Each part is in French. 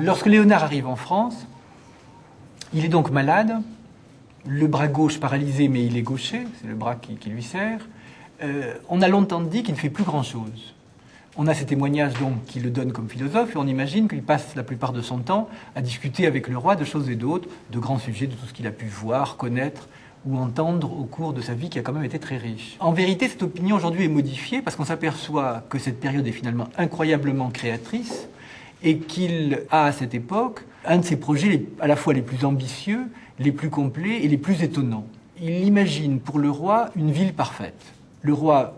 Lorsque Léonard arrive en France, il est donc malade, le bras gauche paralysé, mais il est gaucher, c'est le bras qui lui sert. On a longtemps dit qu'il ne fait plus grand-chose. On a ces témoignages donc qui le donnent comme philosophe, et on imagine qu'il passe la plupart de son temps à discuter avec le roi de choses et d'autres, de grands sujets, de tout ce qu'il a pu voir, connaître ou entendre au cours de sa vie qui a quand même été très riche. En vérité, cette opinion aujourd'hui est modifiée parce qu'on s'aperçoit que cette période est finalement incroyablement créatrice et qu'il a à cette époque un de ses projets à la fois les plus ambitieux, les plus complets et les plus étonnants. Il imagine pour le roi une ville parfaite. Le roi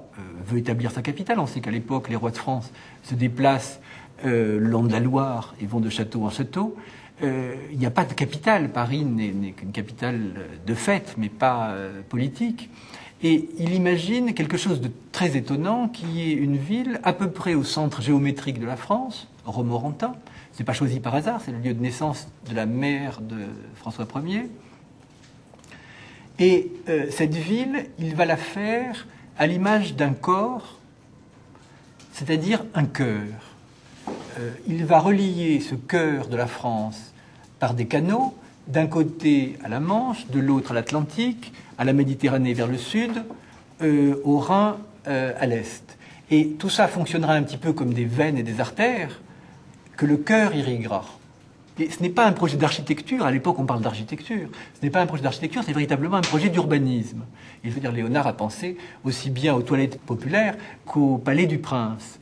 veut établir sa capitale. On sait qu'à l'époque, les rois de France se déplacent le long de la Loire et vont de château en château. Il n'y a pas de capitale. Paris n'est qu'une capitale de fait, mais pas politique. Et il imagine quelque chose de très étonnant, qui est une ville à peu près au centre géométrique de la France, Romorantin. Ce n'est pas choisi par hasard, c'est le lieu de naissance de la mère de François Ier. Et cette ville, il va la faire à l'image d'un corps, c'est-à-dire un cœur. Il va relier ce cœur de la France par des canaux, d'un côté à la Manche, de l'autre à l'Atlantique, à la Méditerranée vers le sud, au Rhin à l'est. Et tout ça fonctionnera un petit peu comme des veines et des artères que le cœur irriguera. Et ce n'est pas un projet d'architecture, à l'époque on parle d'architecture, ce n'est pas un projet d'architecture, c'est véritablement un projet d'urbanisme. Et je veux dire, Léonard a pensé aussi bien aux toilettes populaires qu'au Palais du Prince.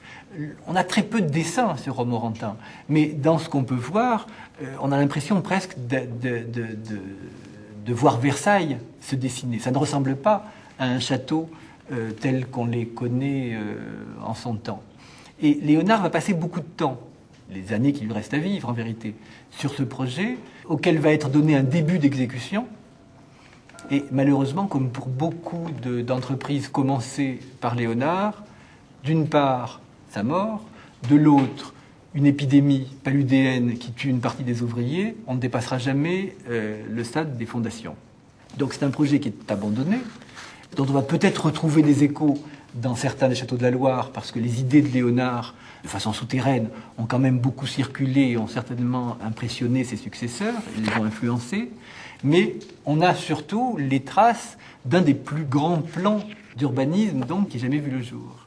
On a très peu de dessins sur Romorantin, mais dans ce qu'on peut voir, on a l'impression presque de voir Versailles se dessiner. Ça ne ressemble pas à un château tel qu'on les connaît en son temps. Et Léonard va passer beaucoup de temps, les années qui lui restent à vivre en vérité, sur ce projet, auquel va être donné un début d'exécution. Et malheureusement, comme pour beaucoup d'entreprises commencées par Léonard, d'une part, sa mort, de l'autre, une épidémie paludéenne qui tue une partie des ouvriers, on ne dépassera jamais le stade des fondations. Donc c'est un projet qui est abandonné, dont on va peut-être retrouver des échos dans certains des châteaux de la Loire, parce que les idées de Léonard, de façon souterraine, ont quand même beaucoup circulé et ont certainement impressionné ses successeurs, ils les ont influencés. Mais on a surtout les traces d'un des plus grands plans d'urbanisme donc qui ait jamais vu le jour.